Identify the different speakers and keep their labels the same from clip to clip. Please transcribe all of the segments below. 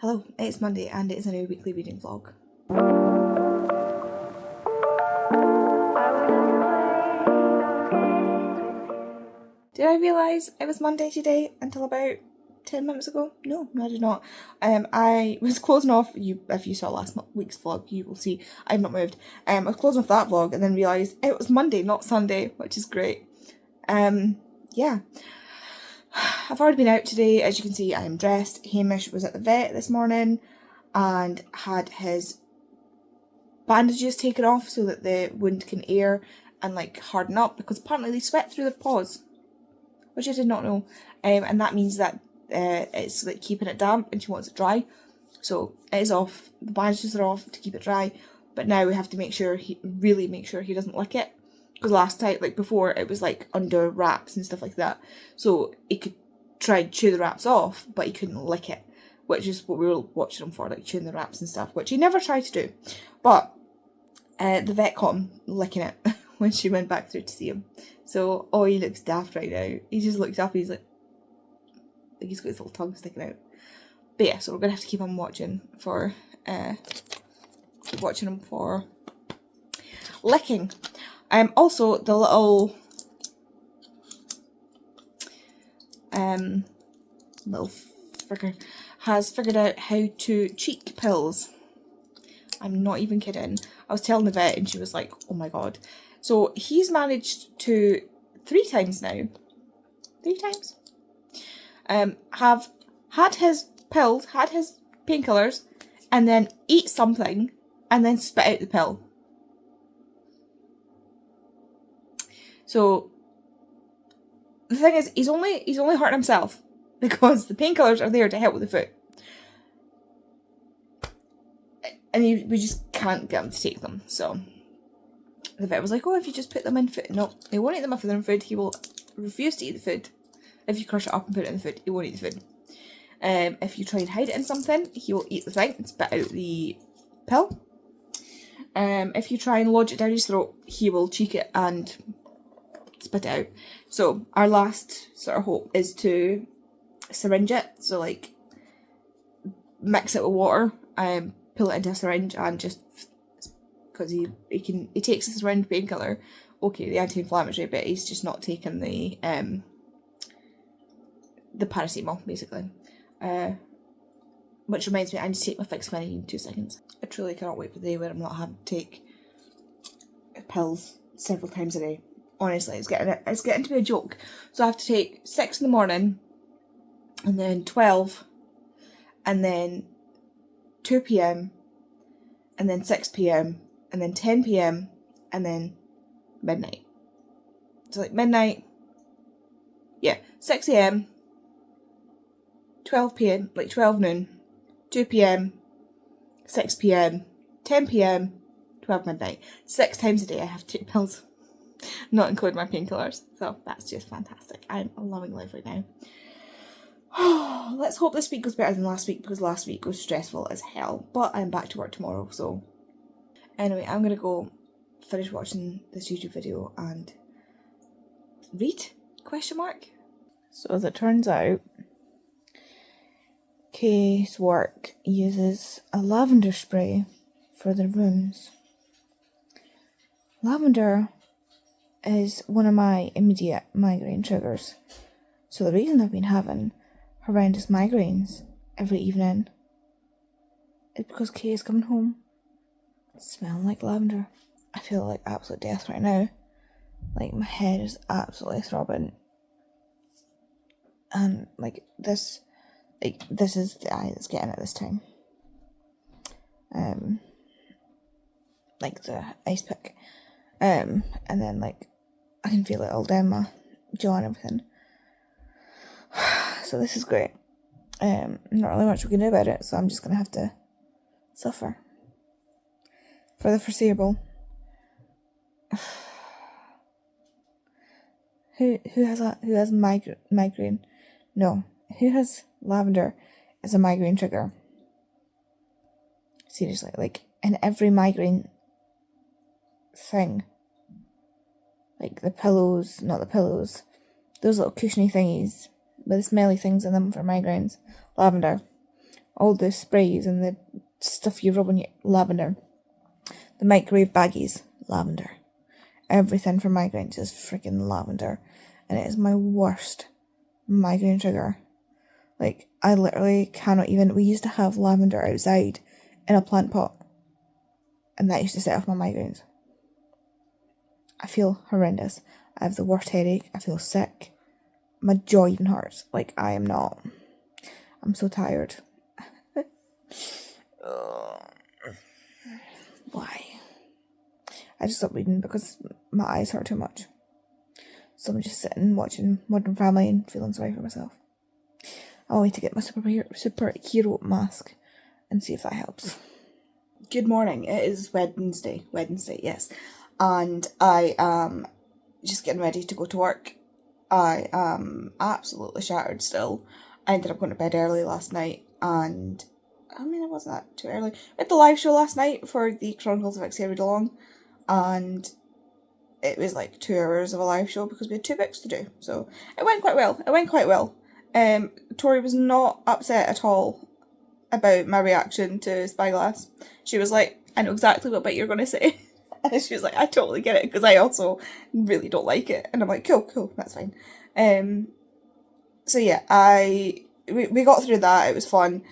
Speaker 1: Hello, it's Monday and it is a new weekly reading vlog. Did I realise it was Monday today until about 10 minutes ago? No, I did not. I was closing off, if you saw last week's vlog, you will see I've not moved. I was closing off that vlog and then realised it was Monday, not Sunday, which is great. Yeah. I've already been out today. As you can see, I am dressed. Hamish was at the vet this morning and had his bandages taken off so that the wound can air and like harden up, because apparently they sweat through their paws, which I did not know, and that means that it's like keeping it damp and she wants it dry. So it is off, the bandages are off to keep it dry, but now we have to make sure he doesn't lick it, because last time, like before, it was like under wraps and stuff like that, so he could try and chew the wraps off but he couldn't lick it, which is what we were watching him for, like chewing the wraps and stuff, which he never tried to do. But the vet caught him licking it when she went back through to see him. So, oh, he looks daft right now. He just looks up, he's like he's got his little tongue sticking out. But yeah, so we're gonna have to keep on watching for licking. Also the little fricker has figured out how to cheek pills. I'm not even kidding. I was telling the vet and she was like, oh my god. So he's managed to 3 times now, have had his pills, had his painkillers, and then eat something and then spit out the pill. So the thing is, he's only hurting himself because the painkillers are there to help with the foot. And we just can't get him to take them. So the vet was like, oh, if you just put them in food. No, he won't eat them if they're in food. He will refuse to eat the food. If you crush it up and put it in the food, he won't eat the food. If you try and hide it in something, he will eat the thing and spit out the pill. If you try and lodge it down his throat, he will cheek it and spit it out. So our last sort of hope is to syringe it. So like mix it with water, pull it into a syringe, and just because he takes the syringe painkiller, okay, the anti-inflammatory, but he's just not taking the paracetamol basically. Which reminds me, I need to take my fixed mini in 2 seconds. I truly cannot wait for the day where I'm not having to take pills several times a day. Honestly, it's getting to be a joke. So I have to take 6 in the morning, and then 12, and then 2 p.m, and then 6 p.m, and then 10 p.m, and then midnight. So like midnight, yeah, 6 a.m, 12 p.m, like 12 noon, 2 p.m, 6 p.m, 10 p.m, 12 midnight. 6 times a day I have to take pills, not including my painkillers. So that's just fantastic. I'm loving life right now. Let's hope this week goes better than last week, because last week was stressful as hell. But I'm back to work tomorrow, so anyway, I'm gonna go finish watching this YouTube video and read? ? So as it turns out, Kay's work uses a lavender spray for the rooms. Lavender is one of my immediate migraine triggers. So the reason I've been having horrendous migraines every evening is because Kay is coming home smelling like lavender. I feel like absolute death right now. Like my head is absolutely throbbing. And like this is the eye that's getting it this time. Like the ice pick. And then like I can feel it all down my jaw and everything. So this is great. Not really much we can do about it, so I'm just gonna have to suffer for the foreseeable. Who has migraine? No, who has lavender as a migraine trigger? Seriously, like in every migraine thing, like the pillows, not the pillows, those little cushiony thingies with the smelly things in them for migraines, lavender. all the sprays and the stuff you rub on your lavender. The microwave baggies, lavender. Everything for migraines is freaking lavender. And it is my worst migraine trigger. Like, I literally cannot even... We used to have lavender outside in a plant pot. And that used to set off my migraines. I feel horrendous. I have the worst headache. I feel sick. My jaw even hurts. Like, I'm so tired. Why? I just stopped reading because my eyes hurt too much. So I'm just sitting watching Modern Family and feeling sorry for myself. I'll wait to get my superhero mask and see if that helps. Good morning. It is Wednesday, yes. And I am just getting ready to go to work. I am absolutely shattered still. I ended up going to bed early last night, and I mean, it wasn't that too early. We had the live show last night for the Chronicles of Xavier DeLong, and it was like 2 hours of a live show because we had 2 books to do. So it went quite well. Tori was not upset at all about my reaction to Spyglass. She was like, I know exactly what bit you're going to say. And she was like, I totally get it, because I also really don't like it. And I'm like, cool, that's fine. So yeah, we got through that. It was fun.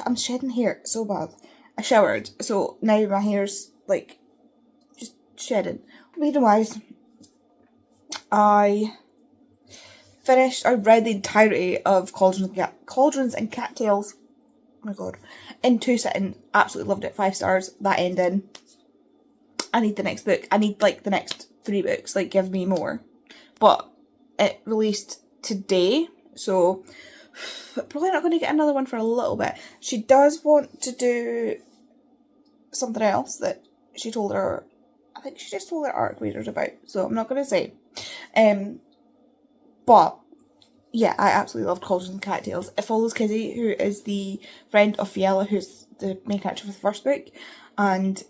Speaker 1: I'm shedding hair so bad. I showered, so now my hair's like just shedding. Reading wise, I read the entirety of Cauldrons and Cattails. Oh my god. In 2 sittings. Absolutely loved it. 5 stars. That ending. I need the next book. I need like the next 3 books. Like, give me more. But it released today, so probably not going to get another one for a little bit. She does want to do something else that she told her, I think she just told her ARC readers about, so I'm not going to say. But yeah, I absolutely loved Cauldrons and Cattails. It follows Kizzy, who is the friend of Fiala, who's the main character for the first book, and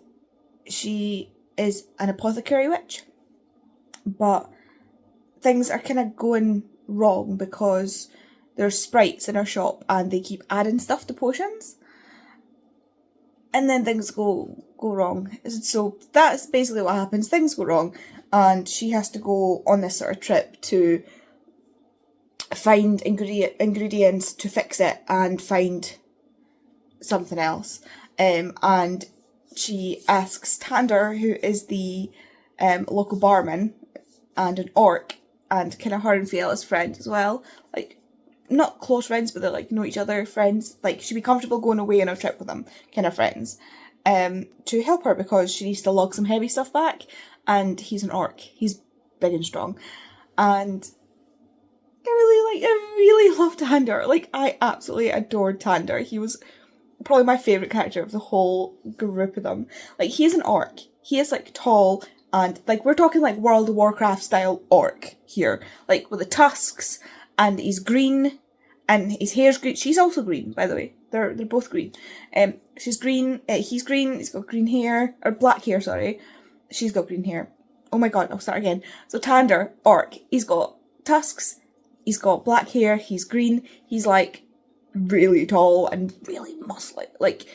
Speaker 1: she is an apothecary witch, but things are kind of going wrong because there's sprites in her shop and they keep adding stuff to potions, and then things go wrong. So that's basically what happens. Things go wrong, and she has to go on this sort of trip to find ingredients to fix it and find something else. And she asks Tander, who is the local barman and an orc, and kind of her and Fiala's friend as well. Like, not close friends, but they're like know each other friends. Like, she'd be comfortable going away on a trip with them, kind of friends. To help her because she needs to lug some heavy stuff back, and he's an orc. He's big and strong, and I really loved Tander. Like, I absolutely adored Tander. He was probably my favourite character of the whole group of them. Like, he is an orc. He is, like, tall, and, like, we're talking, like, World of Warcraft style orc here. Like, with the tusks, and he's green, and his hair's green. She's also green, by the way. They're both green. She's green, he's green, he's got green hair, or black hair, sorry. She's got green hair. Oh my god, I'll start again. So Tander, orc, he's got tusks, he's got black hair, he's green, he's, like, really tall and really muscly. Like,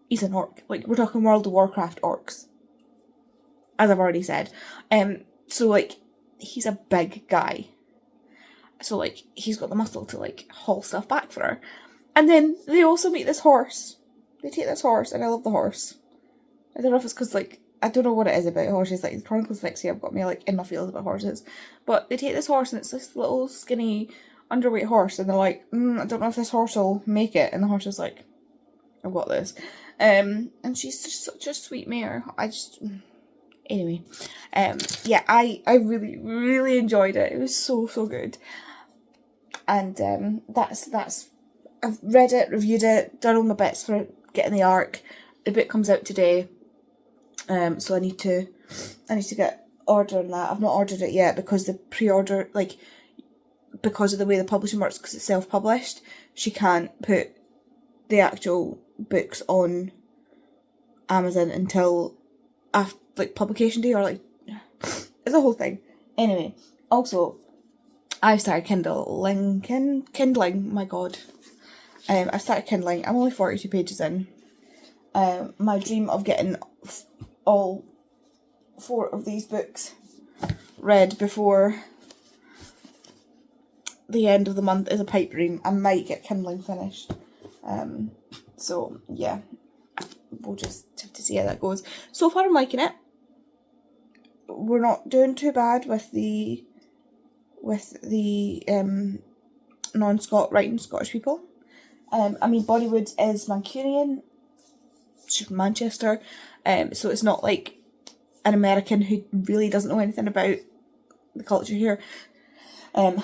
Speaker 1: he's an orc. Like, we're talking World of Warcraft orcs, as I've already said. So, like, he's a big guy. So, like, he's got the muscle to, like, haul stuff back for her. And then they also meet this horse. They take this horse, and I love the horse. I don't know if it's because, like, I don't know what it is about horses. Like, the Chronicles of Vixie have got me, like, in my feels about horses. But they take this horse, and it's this little skinny underweight horse, and they're like, I don't know if this horse will make it. And the horse is like, I've got this. And she's just such a sweet mare. Anyway. Yeah, I really, really enjoyed it. It was so, so good. And that's I've read it, reviewed it, done all my bits for getting the ARC. The book comes out today. So I need to get ordering that. I've not ordered it yet because the pre-order, like, because of the way the publishing works, because it's self-published, she can't put the actual books on Amazon until after, like, publication day, or, like, it's a whole thing. Anyway, also, I've started kindling, my god. I started Kindling. I'm only 42 pages in. My dream of getting all 4 of these books read before the end of the month is a pipe dream. I might get Kindling finished. So yeah, we'll just have to see how that goes. So far I'm liking it. We're not doing too bad with the non-Scot writing Scottish people. I mean, Bonnywood is Mancunian, she's from Manchester, so it's not like an American who really doesn't know anything about the culture here. But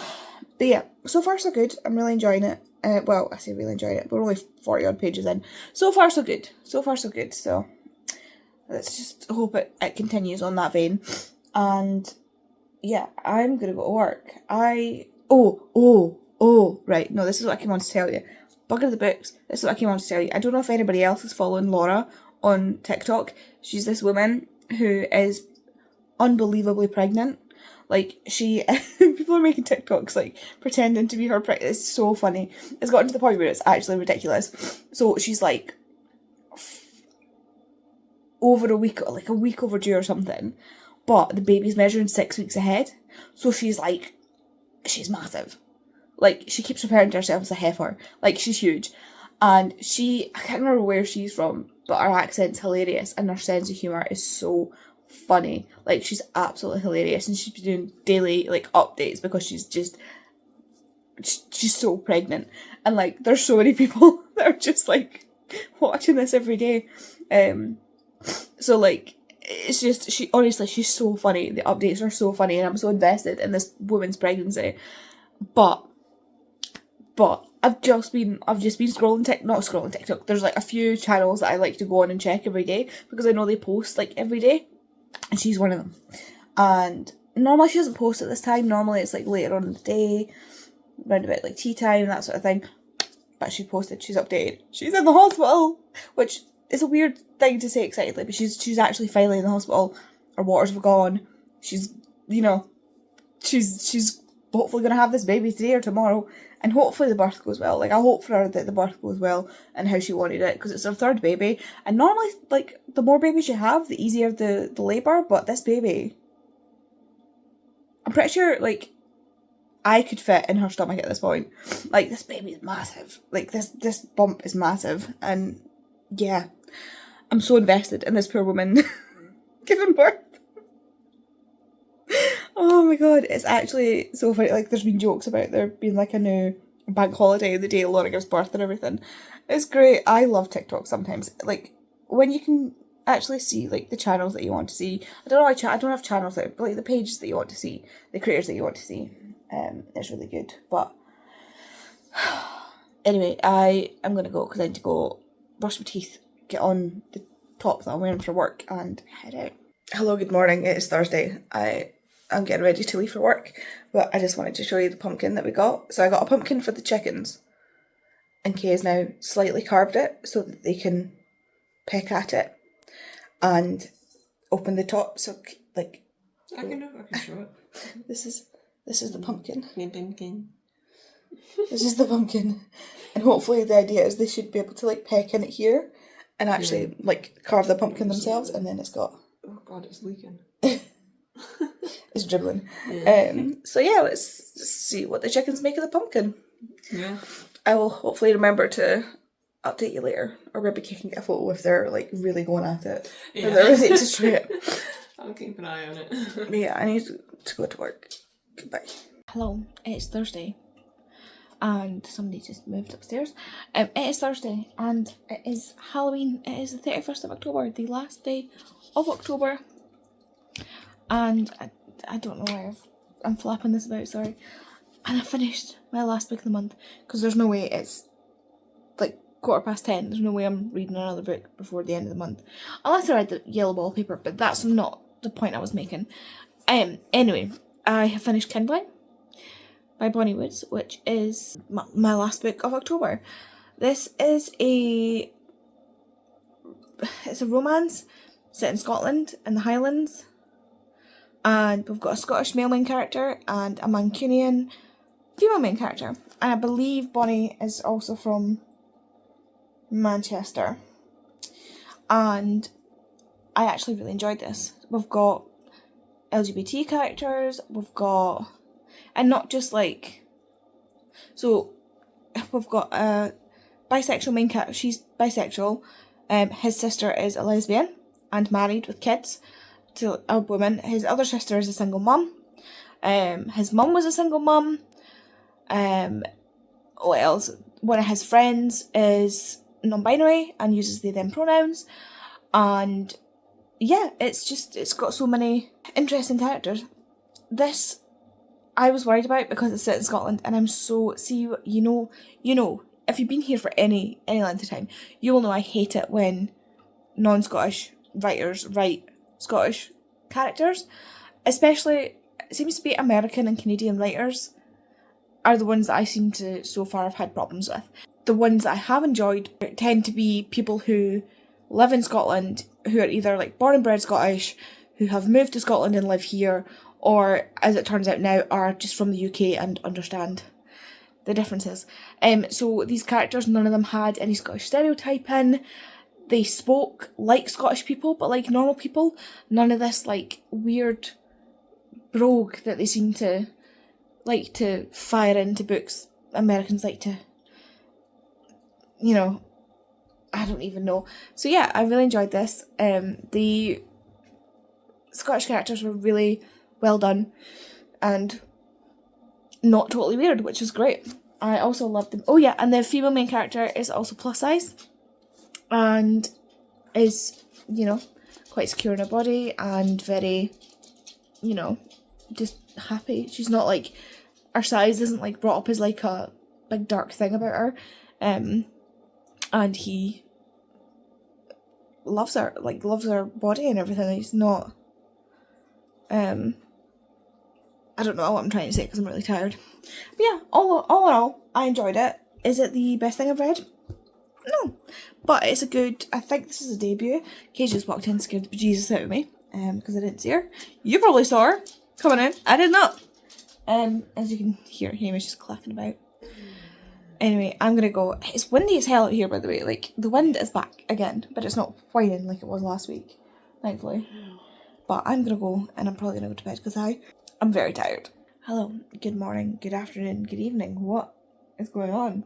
Speaker 1: yeah, so far so good. I'm really enjoying it. Well, I say really enjoying it. We're only 40 odd pages in. So far so good. So far so good. So let's just hope it continues on that vein. And yeah, I'm gonna go to work. Right, no, this is what I came on to tell you. Bugger the books. This is what I came on to tell you. I don't know if anybody else is following Laura on TikTok. She's this woman who is unbelievably pregnant. Like, she, people are making TikToks, like, pretending to be her pregnant. It's so funny. It's gotten to the point where it's actually ridiculous. So she's, like, over a week overdue or something. But the baby's measuring 6 weeks ahead. So she's, like, she's massive. Like, she keeps referring to herself as a heifer. Like, she's huge. And I can't remember where she's from, but her accent's hilarious. And her sense of humour is so funny. Like, she's absolutely hilarious. And she's been doing daily, like, updates because she's so pregnant. And, like, there's so many people that are just, like, watching this every day. So, like, it's just, she's so funny. The updates are so funny. And I'm so invested in this woman's pregnancy. But I've just been scrolling not scrolling TikTok. There's like a few channels that I like to go on and check every day because I know they post like every day, and she's one of them. And normally she doesn't post at this time. Normally it's like later on in the day, around about like tea time, that sort of thing. But she posted, she's updated. She's in the hospital, which is a weird thing to say excitedly, but she's actually finally in the hospital. Her waters have gone. She's hopefully going to have this baby today or tomorrow, and hopefully the birth goes well. Like, I hope for her that the birth goes well and how she wanted it, because it's her 3rd baby, and normally, like, the more babies you have, the easier the labour, but this baby, I'm pretty sure, like, I could fit in her stomach at this point. Like, this baby is massive. Like, this bump is massive, and yeah, I'm so invested in this poor woman giving birth. Oh my god, it's actually so funny. Like, there's been jokes about there being like a new bank holiday the day Laura gives birth and everything. It's great. I love TikTok sometimes. Like, when you can actually see like the channels that you want to see. I don't have channels that, but like the pages that you want to see, the creators that you want to see. It's really good. But anyway, I am gonna go because I need to go brush my teeth, get on the top that I'm wearing for work, and head out. Hello, good morning. It is Thursday. I'm getting ready to leave for work, but I just wanted to show you the pumpkin that we got. So I got a pumpkin for the chickens, and Kay has now slightly carved it so that they can peck at it and open the top. So, like,
Speaker 2: I can show it.
Speaker 1: This is the pumpkin.
Speaker 2: Pumpkin.
Speaker 1: This is the pumpkin, and hopefully the idea is they should be able to like peck in it here, and actually like carve the pumpkin themselves, and then it's got.
Speaker 2: Oh god, it's leaking.
Speaker 1: It's dribbling.
Speaker 2: Yeah.
Speaker 1: So yeah, let's see what the chickens make of the pumpkin.
Speaker 2: Yeah.
Speaker 1: I will hopefully remember to update you later, or maybe taking a photo if they're like really going at it.
Speaker 2: Yeah.
Speaker 1: Or they're ready to destroy it.
Speaker 2: I'll keep an eye on it.
Speaker 1: But yeah, I need to go to work. Goodbye. Hello, it's Thursday. And somebody just moved upstairs. It is Thursday and it is Halloween. It is the 31st of October, the last day of October. And I don't know why I'm flapping this about, sorry. And I finished my last book of the month because there's no way it's like 10:15. There's no way I'm reading another book before the end of the month. Unless I read the yellow wallpaper, but that's not the point I was making. Anyway, I have finished Kindling by Bonnywood, which is my last book of October. This is it's a romance set in Scotland in the Highlands, and we've got a Scottish male main character and a Mancunian female main character, and I believe Bonnie is also from Manchester. And I actually really enjoyed this. We've got LGBT characters, we've got, and not just like, so we've got a bisexual main character, she's bisexual, his sister is a lesbian and married with kids to a woman, his other sister is a single mum, his mum was a single mum, what else, one of his friends is non-binary and uses they them pronouns, and yeah, it's got so many interesting characters. This I was worried about because it's set in Scotland, and I'm so, see, you know, if you've been here for any length of time, you will know I hate it when non-Scottish writers write Scottish characters. Especially, it seems to be American and Canadian writers are the ones that I seem to so far have had problems with. The ones that I have enjoyed tend to be people who live in Scotland, who are either like born and bred Scottish, who have moved to Scotland and live here, or as it turns out now are just from the UK and understand the differences. So these characters, none of them had any Scottish stereotyping. They spoke like Scottish people, but like normal people. None of this like weird brogue that they seem to like to fire into books. Americans like to, you know, I don't even know. So yeah, I really enjoyed this. The Scottish characters were really well done and not totally weird, which is great. I also loved them. Oh yeah, and the female main character is also plus size and is, you know, quite secure in her body and very, you know, just happy. She's not like, her size isn't like brought up as like a big dark thing about her. And he loves her body and everything. He's not, I don't know what I'm trying to say because I'm really tired. But yeah, all in all, I enjoyed it. Is it the best thing I've read? No. But it's a good, I think this is a debut. Kate just walked in and scared the bejesus out of me because I didn't see her. You probably saw her coming in. I did not. As you can hear, Hamish is clacking about. Anyway, I'm gonna go. It's windy as hell out here, by the way. Like, the wind is back again, but it's not whining like it was last week, thankfully. But I'm gonna go, and I'm probably gonna go to bed because I'm very tired. Hello, good morning, good afternoon, good evening. What is going on?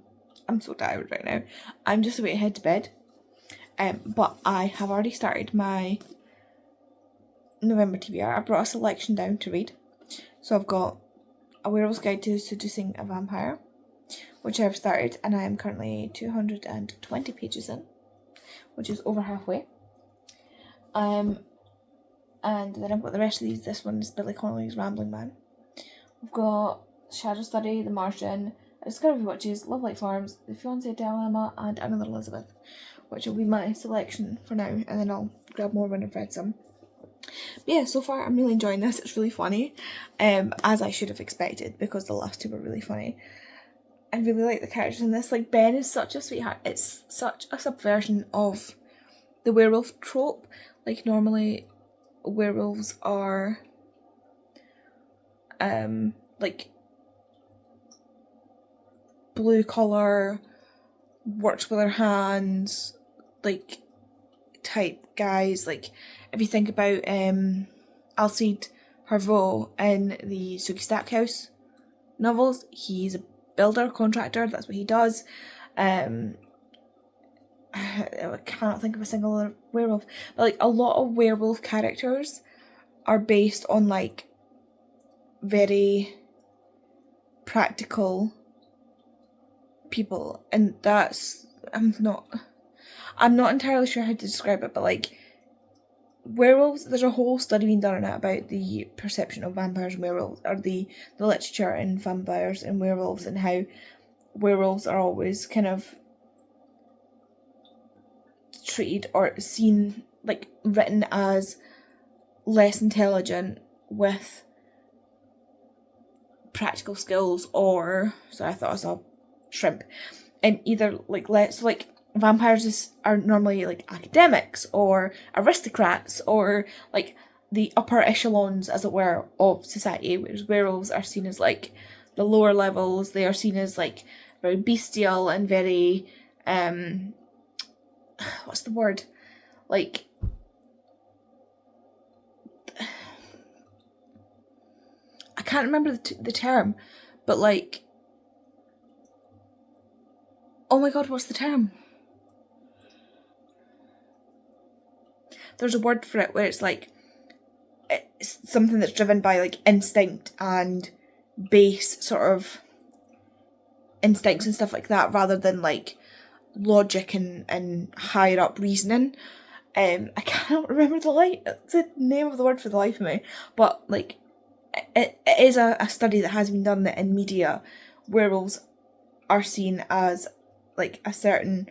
Speaker 1: I'm so tired right now. I'm just about to head to bed. But I have already started my November TBR. I brought a selection down to read. So I've got A Werewolf's Guide to Seducing a Vampire, which I've started, and I am currently 220 pages in, which is over halfway. And then I've got the rest of these. This one is Billy Connolly's Rambling Man. We've got Shadow Study, The Martian, A Discovery Witches, Love Like Farms, The Fiancé Dilemma, and Another Elizabeth, which will be my selection for now, and then I'll grab more when I've read some. But yeah, so far I'm really enjoying this. It's really funny, as I should have expected, because the last two were really funny. I really like the characters in this. Like, Ben is such a sweetheart. It's such a subversion of the werewolf trope. Like, normally werewolves are like blue collar, works with their hands, like type guys. Like, if you think about Alcide Harveau in the Suki Stackhouse novels, he's a builder, contractor, that's what he does. I cannot think of a single other werewolf, but like a lot of werewolf characters are based on like very practical people, and that's, I'm not entirely sure how to describe it, but like werewolves, there's a whole study being done on it about the perception of vampires and werewolves, or the literature in vampires and werewolves, and how werewolves are always kind of treated or seen, like written as less intelligent with practical skills, or, so I thought I saw shrimp, and either like less, like vampires are normally like academics or aristocrats or like the upper echelons, as it were, of society, whereas werewolves are seen as like the lower levels. They are seen as like very bestial and very what's the word? Like, I can't remember the term, but like, oh my god, what's the term? There's a word for it where it's like, it's something that's driven by like instinct and base sort of instincts and stuff like that, rather than like logic and higher up reasoning. I can't remember the name of the word for the life of me, but like it is a study that has been done that in media, werewolves are seen as like a certain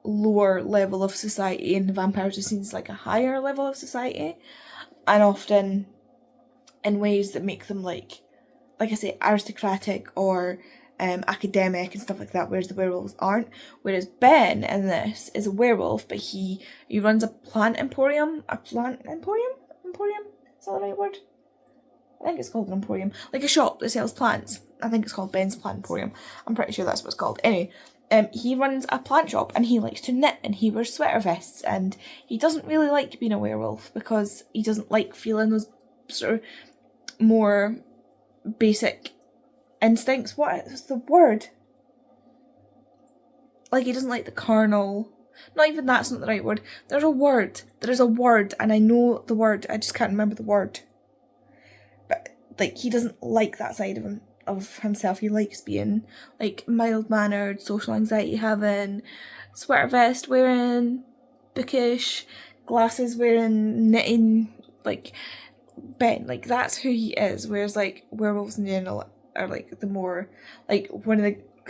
Speaker 1: lower level of society, and vampires are seen as like a higher level of society, and often in ways that make them like I say, aristocratic or academic and stuff like that, whereas the werewolves aren't. Whereas Ben in this is a werewolf, but he runs a plant emporium. A plant emporium? Emporium? Is that the right word? I think it's called an emporium. Like a shop that sells plants. I think it's called Ben's Plant Emporium. I'm pretty sure that's what it's called. Anyway, he runs a plant shop and he likes to knit and he wears sweater vests, and he doesn't really like being a werewolf because he doesn't like feeling those sort of more basic instincts. What is the word? Like, he doesn't like the carnal. Not even that's not the right word. There's a word. There is a word, and I know the word. I just can't remember the word. But like, he doesn't like that side of himself. He likes being like mild mannered, social anxiety having, sweater vest wearing, bookish, glasses wearing, knitting. Like Ben, like that's who he is. Whereas like werewolves in general are like the more like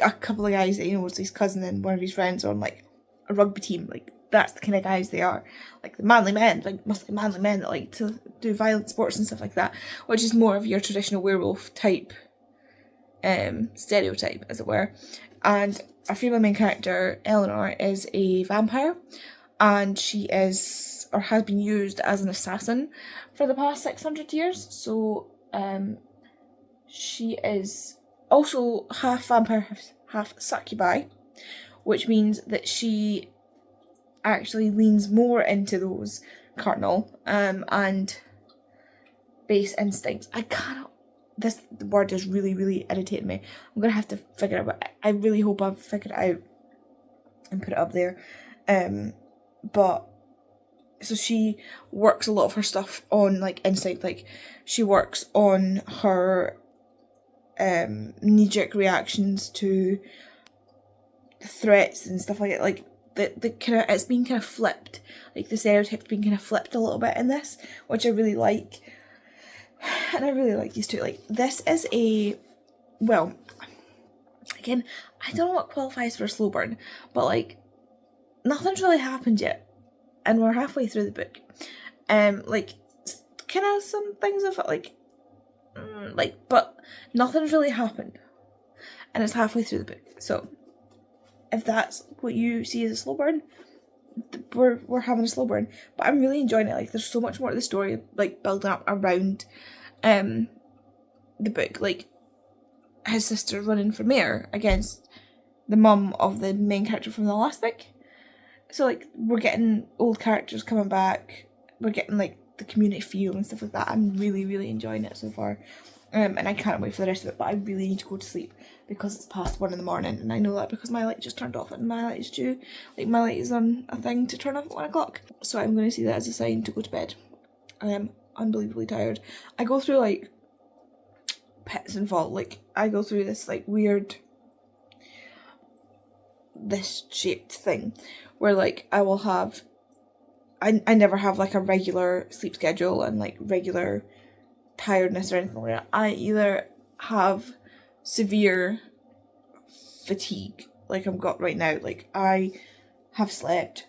Speaker 1: a couple of guys that he knows, his cousin and one of his friends on like a rugby team. Like that's the kind of guys they are. Like the manly men, like muscly manly men that like to do violent sports and stuff like that, which is more of your traditional werewolf type stereotype, as it were. And our female main character, Eleanor, is a vampire, and she is or has been used as an assassin for the past 600 years. So she is also half vampire, half succubi, which means that she actually leans more into those carnal and base instincts. This word is really, really irritating me. I'm gonna have to figure it out. I really hope I've figured it out and put it up there. But so she works a lot of her stuff on like instinct. Like she works on her knee-jerk reactions to threats and stuff like that. Like the kind of, it's been kind of flipped. Like the stereotype's been kind of flipped a little bit in this, which I really like. And I really like these two. Like this is well, again, I don't know what qualifies for a slow burn, but like nothing's really happened yet, and we're halfway through the book. Like kind of some things have but nothing's really happened, and it's halfway through the book. So if that's what you see as a slow burn, we're having a slow burn. But I'm really enjoying it. Like there's so much more to the story, like building up around the book. Like his sister running for mayor against the mum of the main character from the last book. So like we're getting old characters coming back. We're getting like the community feel and stuff like that. I'm really, really enjoying it so far. And I can't wait for the rest of it, but I really need to go to sleep because it's past 1 a.m, and I know that because my light just turned off, and my light is due. Like my light is on a thing to turn off at 1 o'clock. So I'm going to see that as a sign to go to bed. I am unbelievably tired. I go through like pits and fall. Like I go through this like weird this shaped thing where like I will have I never have like a regular sleep schedule and like regular tiredness or anything like that. I either have severe fatigue like I've got right now. Like I have slept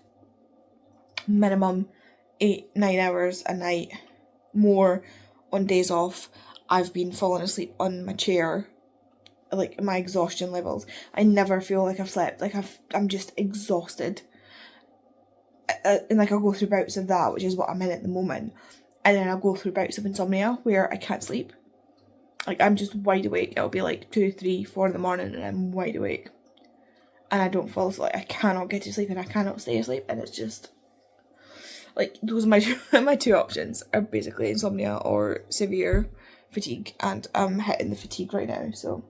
Speaker 1: minimum 8-9 hours a night, more on days off. I've been falling asleep on my chair. Like my exhaustion levels, I never feel like I've slept. Like I'm just exhausted, and like I'll go through bouts of that, which is what I'm in at the moment, and then I'll go through bouts of insomnia where I can't sleep. Like I'm just wide awake. It'll be like 2, 3, 4 in the morning, and I'm wide awake. and I don't fall asleep. I cannot get to sleep and I cannot stay asleep, and it's just like those are my my two options are basically insomnia or severe fatigue, and I'm hitting the fatigue right now, so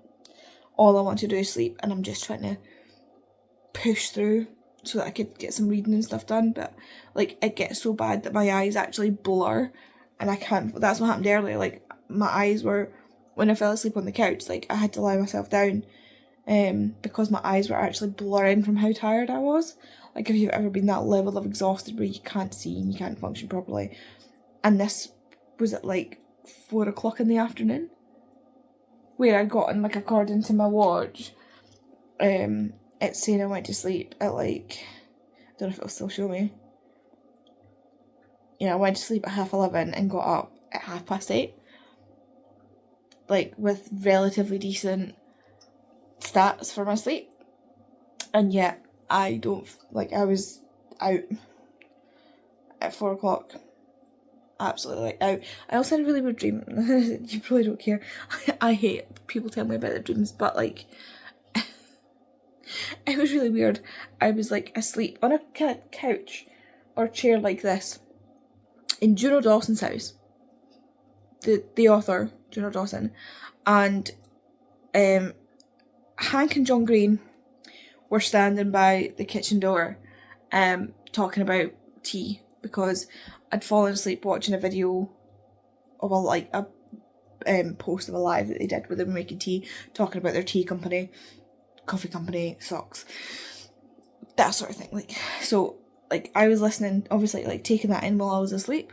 Speaker 1: all I want to do is sleep, and I'm just trying to push through so that I could get some reading and stuff done. But like it gets so bad that my eyes actually blur and I can't. That's what happened earlier. Like my eyes were, when I fell asleep on the couch, like I had to lie myself down because my eyes were actually blurring from how tired I was. Like, if you've ever been that level of exhausted where you can't see and you can't function properly. And this was at like 4 o'clock in the afternoon, where I'd gotten, like, according to my watch, it's saying I went to sleep at like, I don't know if it'll still show me. Yeah, I went to sleep at 11:30 and got up at 8:30. Like, with relatively decent stats for my sleep. And yet, I don't, like, I was out at 4 o'clock. Absolutely, like, out. I also had a really weird dream. You probably don't care. I hate people telling me about their dreams, but, like, it was really weird. I was, like, asleep on a kind of couch or chair like this in Juno Dawson's house. The author, Juno Dawson, and Hank and John Green were standing by the kitchen door talking about tea, because I'd fallen asleep watching a video of a post of a live that they did where they were making tea, talking about their tea company, coffee company, socks, that sort of thing. Like, so, like, I was listening, obviously, like, taking that in while I was asleep.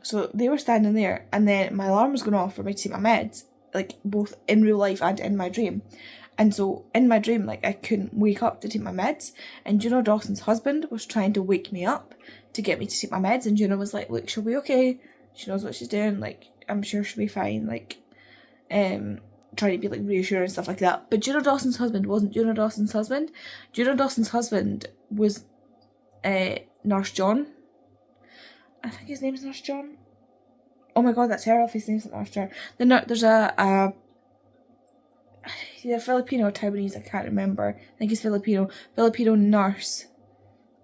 Speaker 1: So they were standing there, and then my alarm was going off for me to take my meds, like, both in real life and in my dream. And so in my dream, like, I couldn't wake up to take my meds, and Juno Dawson's husband was trying to wake me up to get me to take my meds, and Juno was like, look, she'll be okay, she knows what she's doing, like, I'm sure she'll be fine, like, trying to be, like, reassuring and stuff like that. But Juno Dawson's husband wasn't Juno Dawson's husband. Juno Dawson's husband was Nurse John. I think his name's Nurse John. Oh my god, that's terrible if his name's Nurse John. There's a Filipino or Taiwanese, I can't remember. I think he's Filipino nurse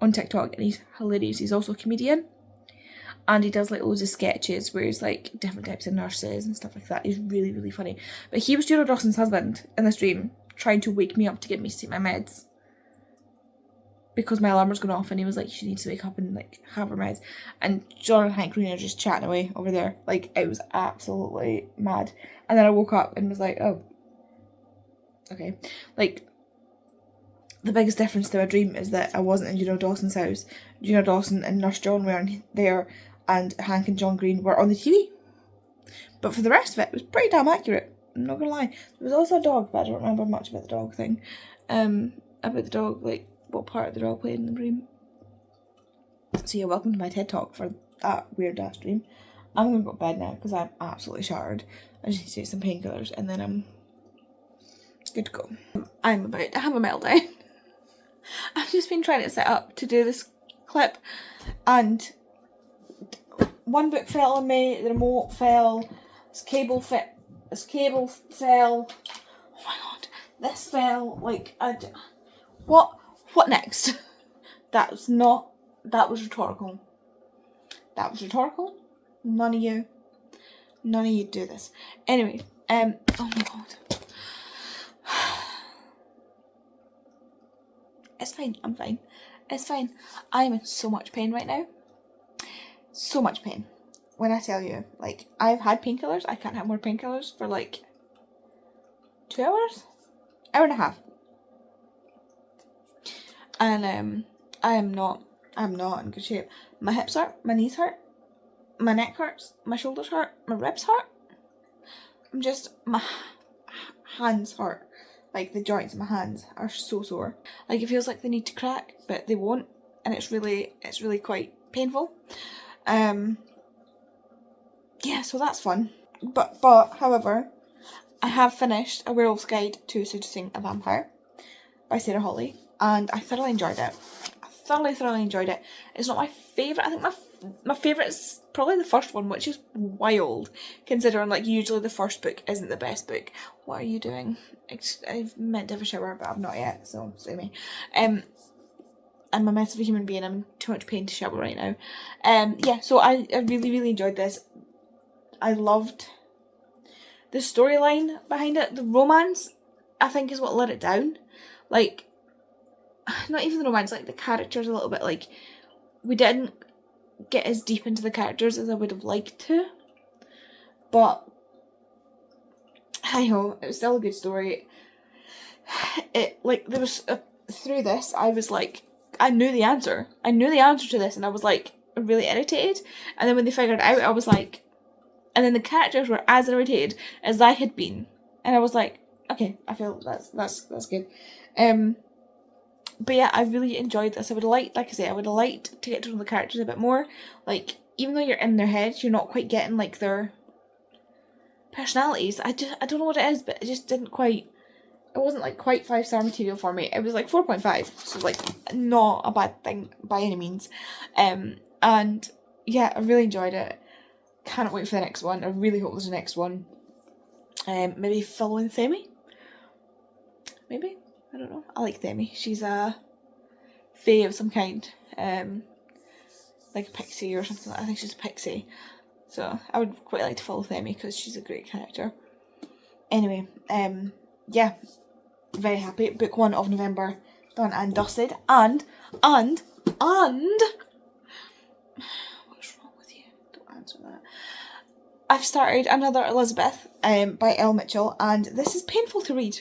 Speaker 1: on TikTok, and he's hilarious. He's also a comedian, and he does like loads of sketches where he's like different types of nurses and stuff like that. He's really, really funny. But he was Juno Dawson's husband in this dream, trying to wake me up to get me to take my meds, because my alarm was going off, and he was like, she needs to wake up and like have her meds. And John and Hank Green are just chatting away over there. Like, it was absolutely mad. And then I woke up and was like, oh, okay. Like, the biggest difference to my dream is that I wasn't in Juno Dawson's house. Juno Dawson and Nurse John weren't there, and Hank and John Green were on the TV. But for the rest of it, it was pretty damn accurate. I'm not gonna lie. There was also a dog, but I don't remember much about the dog thing. About the dog, like, what part of the dog played in the dream. So yeah, welcome to my TED Talk for that weird ass dream. I'm gonna go to bed now because I'm absolutely shattered. I just need to take some painkillers and then I'm good to go. I'm about to have a meltdown. I've just been trying to set up to do this clip, and one book fell on me, the remote fell, this cable fell. Oh my god, this fell. Like, what next? That was rhetorical. That was rhetorical. None of you do this. Anyway, oh my god. It's fine, I'm fine. It's fine. I'm in so much pain right now. So much pain. When I tell you, like, I've had painkillers, I can't have more painkillers for like 2 hours? Hour and a half. And I'm not in good shape. My hips hurt, my knees hurt, my neck hurts, my shoulders hurt, my ribs hurt. My hands hurt. Like, the joints of my hands are so sore. Like, it feels like they need to crack, but they won't, and it's really quite painful. Yeah, so that's fun. But however, I have finished A Werewolf's Guide to Seducing a Vampire by Sarah Hawley, and I thoroughly enjoyed it. thoroughly enjoyed it. It's not my favourite. I think my favourite is probably the first one, which is wild, considering like usually the first book isn't the best book. What are you doing? I've meant to have a shower, but I've not yet, so sue me. I'm a mess of a human being. I'm in too much pain to shower right now. Yeah, so I really enjoyed this. I loved the storyline behind it. The romance, I think, is what let it down. Like, not even the romance, like the characters a little bit, like, we didn't get as deep into the characters as I would have liked to. But, hi-ho, it was still a good story. It, like, there was, through this, I was like, I knew the answer. I knew the answer to this, and I was, like, really irritated. And then when they figured it out, I was like, and then the characters were as irritated as I had been. And I was like, okay, I feel that's good. But yeah, I really enjoyed this. I would have liked, like I say, I would have liked to get to know the characters a bit more. Like, even though you're in their heads, you're not quite getting, like, their personalities. I don't know what it is, but it just didn't quite, it wasn't, like, quite 5-star material for me. It was, like, 4.5, so, like, not a bad thing by any means. And, yeah, I really enjoyed it. Can't wait for the next one. I really hope there's a next one. Maybe following Themi? Maybe? I don't know. I like Themi. She's a fae of some kind. Like a pixie or something. I think she's a pixie. So I would quite like to follow Themi because she's a great character. Anyway, yeah. Very happy. Book 1 of November done and dusted. And what's wrong with you? Don't answer that. I've started another Elizabeth by Elle Mitchell, and this is painful to read.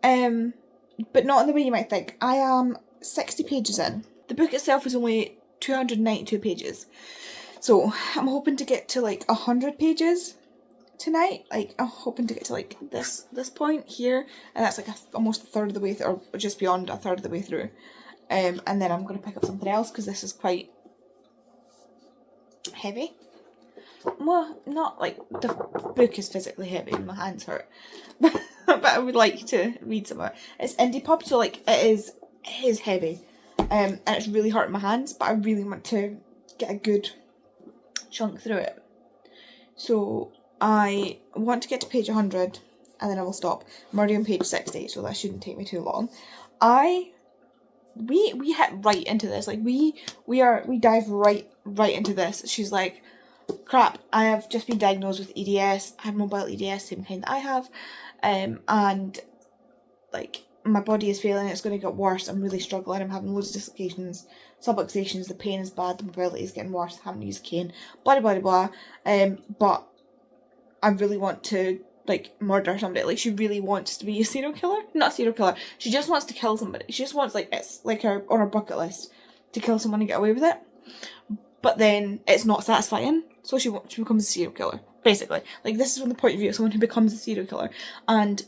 Speaker 1: But not in the way you might think. I am 60 pages in. The book itself is only 292 pages. So I'm hoping to get to like 100 pages tonight. Like, I'm hoping to get to like this point here, and that's like almost a third of the way through, or just beyond a third of the way through. And then I'm going to pick up something else because this is quite heavy. Well, not like the book is physically heavy and my hands hurt, but I would like to read some of it. It's indie pub, so like it is heavy, and it's really hurting my hands, but I really want to get a good chunk through it. So I want to get to page 100 and then I will stop. I'm already on page 60, so that shouldn't take me too long. We hit right into this. Like we dive right into this. She's like, crap, I have just been diagnosed with EDS. I have mobile EDS, same kind that I have. And like my body is failing, it's going to get worse. I'm really struggling. I'm having loads of dislocations, subluxations, the pain is bad, the mobility is getting worse, I haven't used a cane, blah blah blah. But I really want to like murder somebody. Like she really wants to be a serial killer. Not a serial killer. She just wants to kill somebody. She just wants, like, it's like her on her bucket list to kill someone and get away with it. But then it's not satisfying, so she becomes a serial killer. Basically, like this is from the point of view of someone who becomes a serial killer. And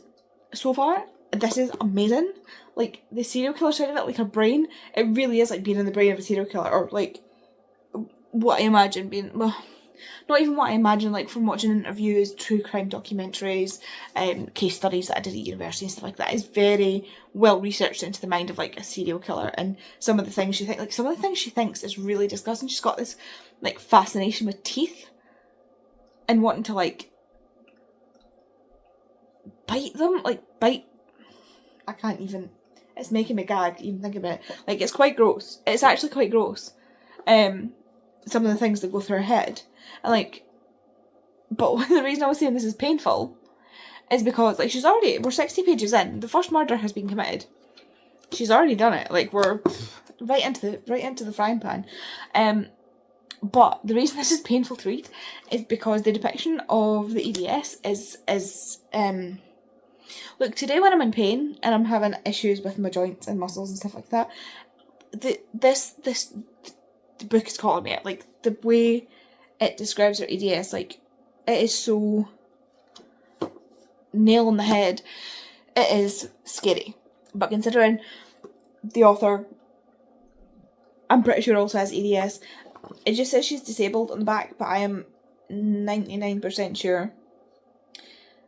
Speaker 1: so far, this is amazing. Like the serial killer side of it, like her brain, it really is like being in the brain of a serial killer, or like what I imagine being. Well, not even what I imagine, like from watching interviews, true crime documentaries, case studies that I did at university and stuff like that. Is very well researched into the mind of like a serial killer, and some of the things she thinks is really disgusting. She's got this like fascination with teeth and wanting to like bite them, I can't even, it's making me gag even thinking about it. Like it's quite gross. It's actually quite gross. Some of the things that go through her head. And like, but the reason I was saying this is painful is because like we're 60 pages in, the first murder has been committed. She's already done it. Like we're right into the frying pan. But the reason this is painful to read is because the depiction of the EDS is look, today when I'm in pain and I'm having issues with my joints and muscles and stuff like that, the book is calling me it. Like the way it describes her EDS, like it is so nail on the head. It is scary. But considering the author, I'm pretty sure also has EDS. It just says she's disabled on the back, but I am 99% sure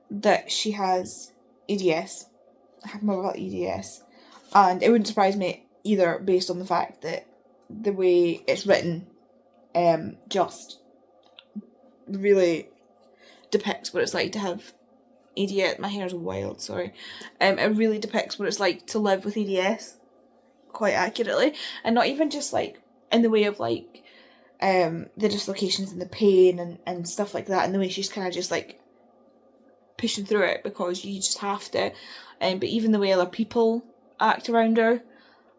Speaker 1: that she has EDS. I have mobile EDS. And it wouldn't surprise me either based on the fact that the way it's written just really depicts what it's like to have ADS. My hair's wild, sorry. It really depicts what it's like to live with ADS quite accurately, and not even just like in the way of like the dislocations and the pain and stuff like that, and the way she's kind of just like pushing through it because you just have to, but even the way other people act around her,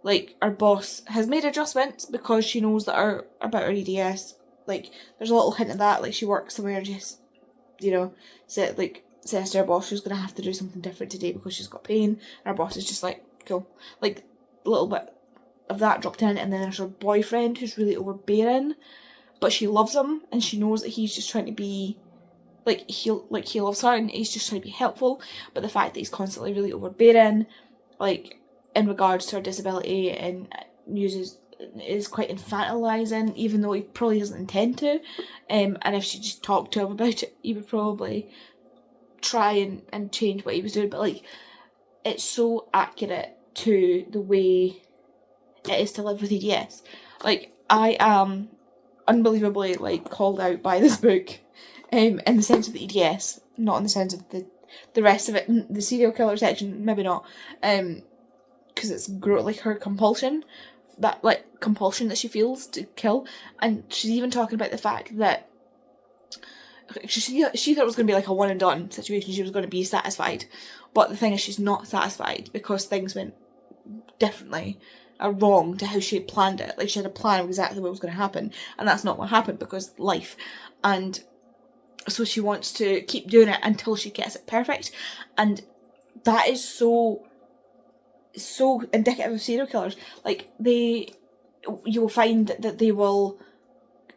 Speaker 1: like our boss has made adjustments because she knows that about her ADS. Like there's a little hint of that, like she works somewhere, just says to her boss she's gonna have to do something different today because she's got pain, and our boss is just like, cool. Like a little bit of that dropped in, and then there's her boyfriend who's really overbearing, but she loves him and she knows that he's just trying to be he loves her and he's just trying to be helpful, but the fact that he's constantly really overbearing, like in regards to her disability, and is quite infantilizing, even though he probably doesn't intend to, and if she just talked to him about it, he would probably try and change what he was doing. But like, it's so accurate to the way it is to live with ADS. Like, I am unbelievably like called out by this book, in the sense of the ADS, not in the sense of the rest of it. The serial killer section, maybe not, because it's like her compulsion that she feels to kill, and she's even talking about the fact that she thought it was going to be like a one and done situation. She was going to be satisfied, but the thing is, she's not satisfied because things went differently, wrong to how she had planned it. Like, she had a plan of exactly what was going to happen, and that's not what happened because life. And so she wants to keep doing it until she gets it perfect, and that is so indicative of serial killers. Like, you will find that they will,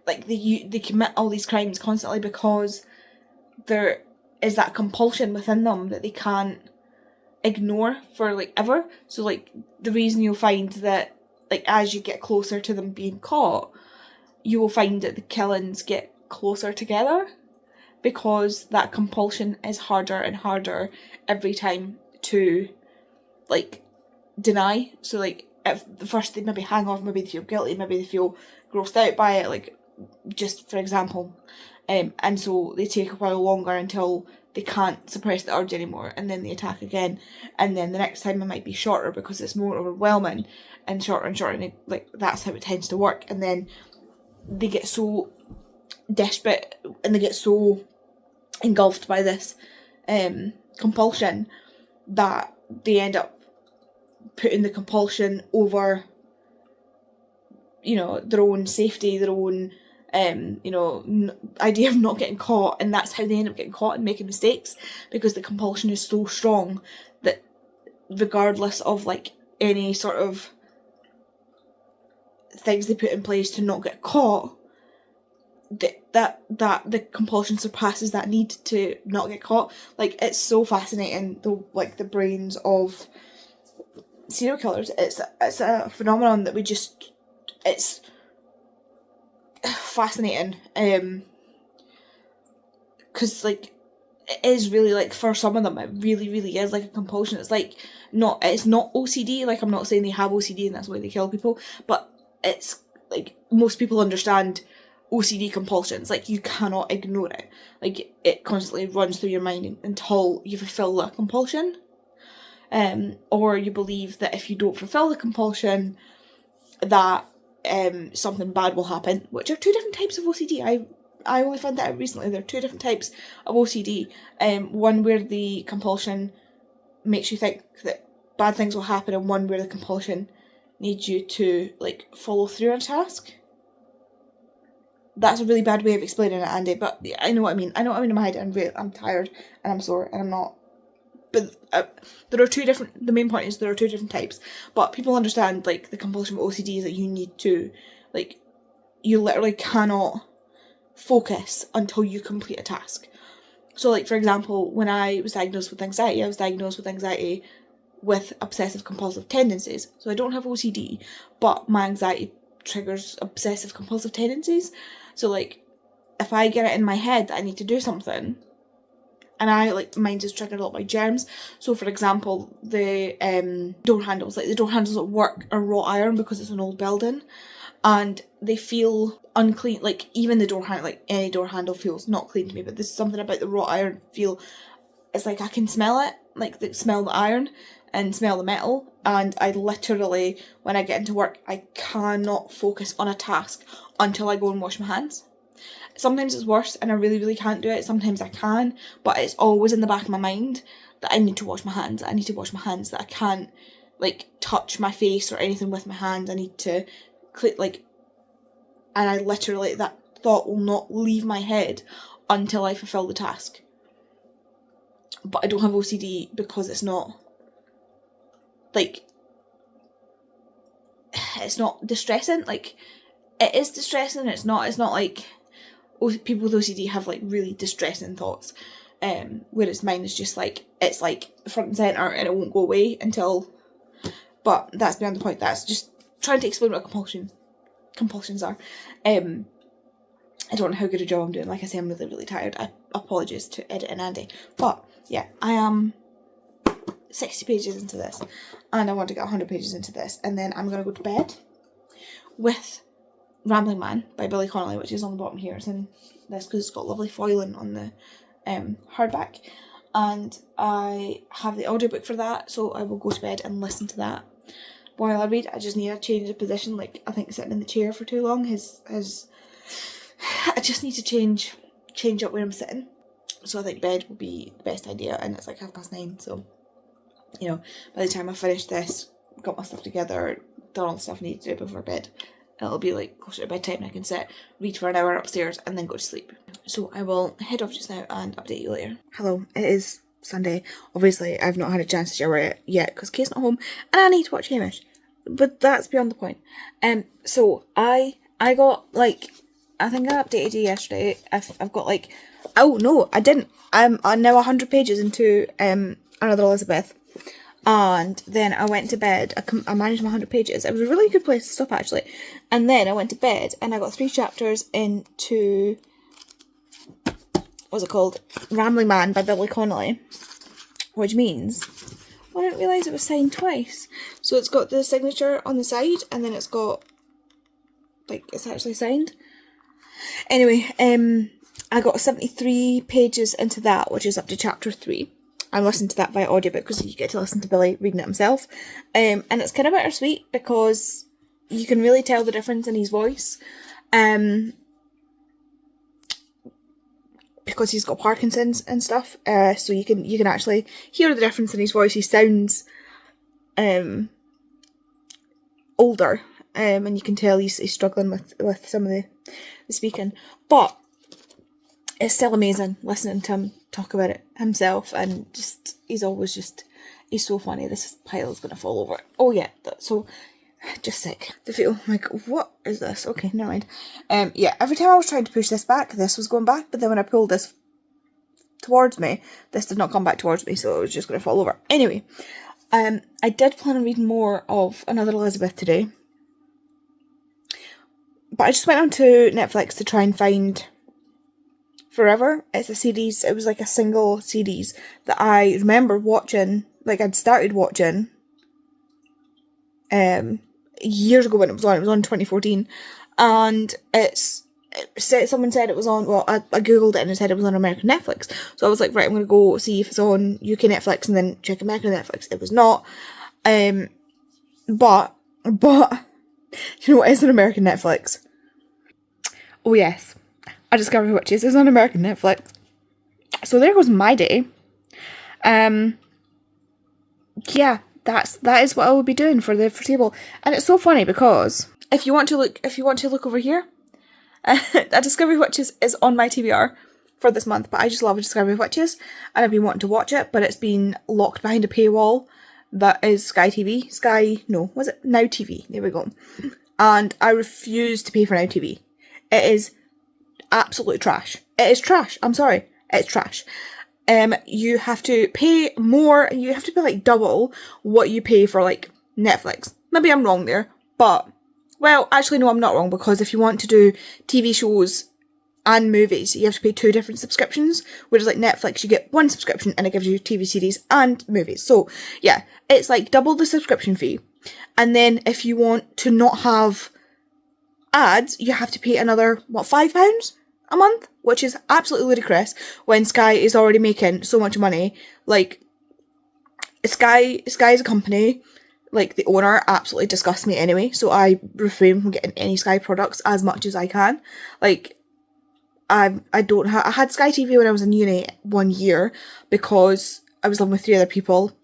Speaker 1: like, they commit all these crimes constantly because there is that compulsion within them that they can't ignore for like ever. So like, the reason you'll find that, like, as you get closer to them being caught, you will find that the killings get closer together because that compulsion is harder and harder every time to like deny. So like, at the first they maybe hang off, maybe they feel guilty, maybe they feel grossed out by it, like, just for example, and so they take a while longer until they can't suppress the urge anymore, and then they attack again, and then the next time it might be shorter because it's more overwhelming, and shorter, and like, that's how it tends to work. And then they get so desperate and they get so engulfed by this compulsion that they end up putting the compulsion over, their own safety, their own idea of not getting caught, and that's how they end up getting caught and making mistakes, because the compulsion is so strong that regardless of like any sort of things they put in place to not get caught, that the compulsion surpasses that need to not get caught. Like, it's so fascinating, the brains of serial killers. It's a phenomenon that it's fascinating, because like, it is really, like, for some of them it really, really is like a compulsion. It's not OCD. Like, I'm not saying they have OCD and that's why they kill people, but it's like, most people understand OCD compulsions. Like, you cannot ignore it. Like, it constantly runs through your mind until you fulfill that compulsion, or you believe that if you don't fulfill the compulsion, that something bad will happen, which are two different types of OCD. I only found that out recently. There are two different types of OCD. One where the compulsion makes you think that bad things will happen, and one where the compulsion needs you to like follow through on a task. That's a really bad way of explaining it, Andy, but I know what I mean. I know what I mean in my head. I'm tired and I'm sore and I'm not. But there are two different. The main point is there are two different types. But people understand, like, the compulsion with OCD is that you need to, like, you literally cannot focus until you complete a task. So, like, for example, when I was diagnosed with anxiety, with obsessive compulsive tendencies. So I don't have OCD, but my anxiety triggers obsessive compulsive tendencies. So, like, if I get it in my head that I need to do something, and mine is triggered a lot by germs. So for example, the door handles, like the door handles at work are wrought iron because it's an old building, and they feel unclean. Like even the door handle, like any door handle feels not clean to me, but there's something about the wrought iron feel, it's like I can smell it, like smell the iron and smell the metal, and I literally, when I get into work, I cannot focus on a task until I go and wash my hands. Sometimes it's worse and I really, really can't do it. Sometimes I can, but it's always in the back of my mind that I need to wash my hands. I need to wash my hands, that I can't, like, touch my face or anything with my hands. I need to, and I literally, that thought will not leave my head until I fulfill the task. But I don't have OCD because it's not, like, it's not distressing. Like, it is distressing. It's not like, people with OCD have, like, really distressing thoughts. Whereas mine is just, like, it's, like, front and centre and it won't go away until, but that's beyond the point. That's just trying to explain what compulsions are. I don't know how good a job I'm doing. Like I say, I'm really, really tired. Apologies to Edit and Andy. But, yeah, I am 60 pages into this, and I want to get 100 pages into this, and then I'm going to go to bed with Rambling Man by Billy Connolly, which is on the bottom here. It's in this because it's got lovely foiling on the hardback, and I have the audiobook for that, so I will go to bed and listen to that while I read. I just need to change the position. Like, I think sitting in the chair for too long has I just need to change up where I'm sitting. So I think bed will be the best idea, and it's like 9:30, so, you know, by the time I finish this, got my stuff together, done all the stuff I need to do before bed, it'll be like closer to bedtime and I can sit, read for an hour upstairs and then go to sleep. So I will head off just now and update you later. Hello, it is Sunday. Obviously I've not had a chance to shower it yet because Kate's not home and I need to watch Hamish. But that's beyond the point. So I got, like, I think I updated you yesterday. I've got, like, oh no, I didn't. I'm now 100 pages into Another Elizabeth. And then I went to bed. I managed my 100 pages. It was a really good place to stop, actually. And then I went to bed and I got 3 chapters into, what's it called? Rambling Man by Billy Connolly. Which means, I didn't realise it was signed twice. So it's got the signature on the side, and then it's got, like, it's actually signed. Anyway, I got 73 pages into that, which is up to chapter 3. I listened to that via audiobook because you get to listen to Billy reading it himself. And it's kind of bittersweet because you can really tell the difference in his voice. Because he's got Parkinson's and stuff. So you can actually hear the difference in his voice. He sounds older. And you can tell he's struggling with some of the speaking. But it's still amazing listening to him talk about it himself, and he's so funny. This pile is going to fall over. Oh yeah, so just sick to feel like, what is this? Okay, never mind. Yeah, every time I was trying to push this back, this was going back, but then when I pulled this towards me, this did not come back towards me, so it was just going to fall over. Anyway, I did plan on reading more of Another Elizabeth today, but I just went onto Netflix to try and find Forever. It's a series. It was like a single series that I remember watching. Like, I'd started watching years ago when it was on. It was on 2014, and someone said it was on. Well, I googled it and it said it was on American Netflix. So I was like, right, I'm gonna go see if it's on UK Netflix and then check American Netflix. It was not. But you know what is on American Netflix? Oh yes. I Discovered Witches is on American Netflix. So there goes my day. Yeah, that is what I will be doing for the foreseeable. And it's so funny because if you want to look over here, A Discovery Witches is on my TBR for this month, but I just love A Discovery Witches and I've been wanting to watch it, but it's been locked behind a paywall that is Now TV. There we go. And I refuse to pay for Now TV. It is absolute trash. It is trash. I'm sorry. It's trash. You have to pay more. You have to pay like double what you pay for like Netflix. Maybe I'm wrong there, but well, actually no, I'm not wrong, because if you want to do TV shows and movies, you have to pay 2 different subscriptions, whereas like Netflix, you get 1 subscription and it gives you TV series and movies. So yeah, it's like double the subscription fee. And then if you want to not have ads, you have to pay another, £5 a month, which is absolutely ludicrous when Sky is already making so much money. Like, Sky is a company, like, the owner absolutely disgusts me anyway, so I refrain from getting any Sky products as much as I can. Like, I had Sky TV when I was in uni 1 year, because I was living with 3 other people.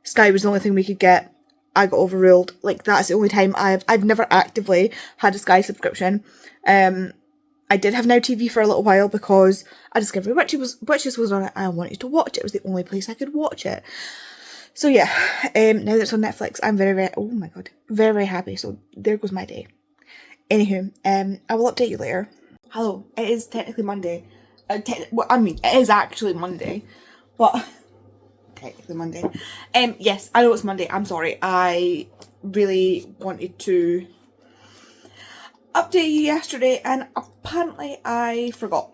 Speaker 1: Sky was the only thing we could get. I got overruled. Like, that's the only time I've never actively had a Sky subscription. I did have Now TV for a little while because I discovered Witches was on it. I wanted to watch it. It was the only place I could watch it. So yeah, now that it's on Netflix, I'm very, very, oh my god, very, very happy. So there goes my day. Anywho, I will update you later. Hello, it is technically Monday. Well, I mean, it is actually Monday, but technically Monday. Yes, I know it's Monday. I'm sorry. I really wanted to update you yesterday, and apparently I forgot.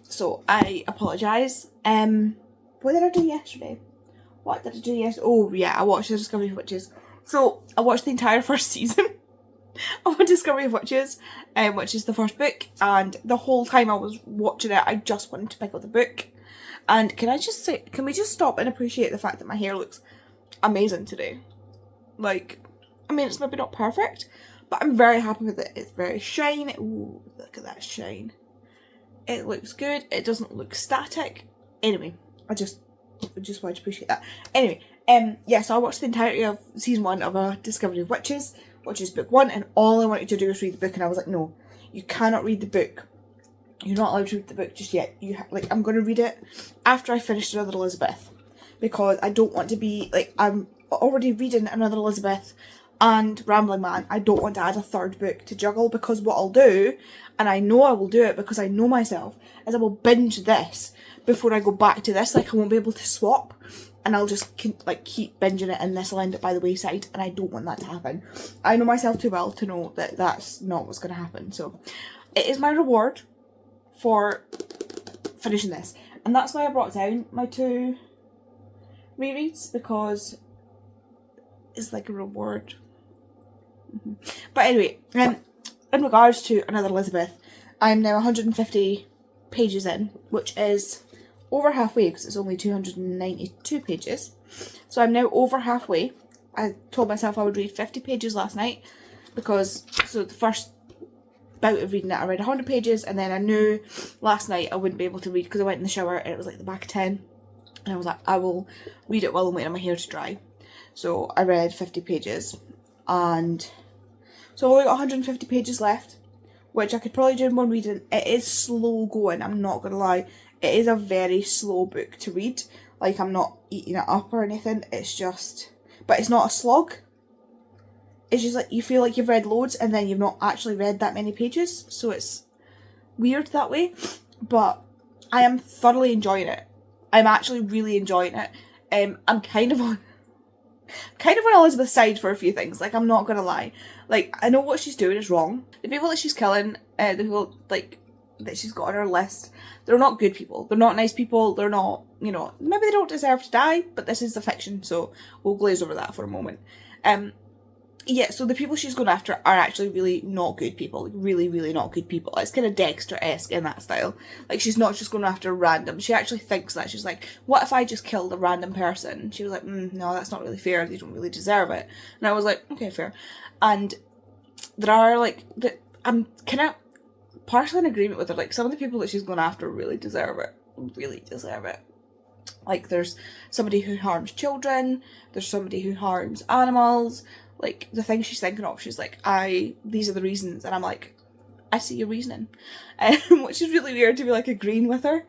Speaker 1: So I apologise. What did I do yesterday? Oh yeah, I watched the Discovery of Witches. So I watched the entire first season of Discovery of Witches, which is the first book, and the whole time I was watching it, I just wanted to pick up the book. And can we just stop and appreciate the fact that my hair looks amazing today? Like, I mean, it's maybe not perfect, but I'm very happy with it. It's very shiny. Ooh, look at that shine. It looks good. It doesn't look static. Anyway, I just wanted to appreciate that. Anyway, yeah, so I watched the entirety of season 1 of Discovery of Witches, which is book 1, and all I wanted to do was read the book, and I was like, no, you cannot read the book. You're not allowed to read the book just yet. I'm going to read it after I finish Another Elizabeth, because I don't want to be, like, I'm already reading Another Elizabeth and Rambling Man. I don't want to add a 3rd book to juggle, because what I'll do, and I know I will do it because I know myself, is I will binge this before I go back to this. Like, I won't be able to swap, and I'll just keep binging it, and this will end up by the wayside, and I don't want that to happen. I know myself too well to know that that's not what's going to happen. So it is my reward for finishing this, and that's why I brought down my 2 rereads, because it's like a reward. But anyway, in regards to Another Elizabeth, I'm now 150 pages in, which is over halfway, because it's only 292 pages. So I'm now over halfway. I told myself I would read 50 pages last night, because, so the first bout of reading it, I read 100 pages, and then I knew last night I wouldn't be able to read because I went in the shower and it was like the back of 10, and I was like, I will read it while I'm waiting on my hair to dry. So I read 50 pages, and so I've only got 150 pages left, which I could probably do in one reading. It is slow going, I'm not going to lie. It is a very slow book to read. Like, I'm not eating it up or anything, it's just, but it's not a slog. It's just like, you feel like you've read loads and then you've not actually read that many pages, so it's weird that way. But I am thoroughly enjoying it. I'm actually really enjoying it. I'm kind of on Elizabeth's side for a few things. Like, I'm not gonna lie. Like, I know what she's doing is wrong. The people that she's killing, the people like that she's got on her list, they're not good people. They're not nice people. They're not, you know, maybe they don't deserve to die, but this is the fiction, so we'll glaze over that for a moment. Yeah, so the people she's going after are actually really not good people. Like, really, really not good people. It's kind of Dexter-esque in that style. Like, she's not just going after random. She actually thinks that. She's like, what if I just killed a random person? She was like, no, that's not really fair. They don't really deserve it. And I was like, okay, fair. And there are, like, I'm kind of partially in agreement with her. Like, some of the people that she's going after really deserve it. Really deserve it. Like, there's somebody who harms children. There's somebody who harms animals. Like, the thing she's thinking of, she's like, these are the reasons. And I'm like, I see your reasoning. Which is really weird to be, like, agreeing with her.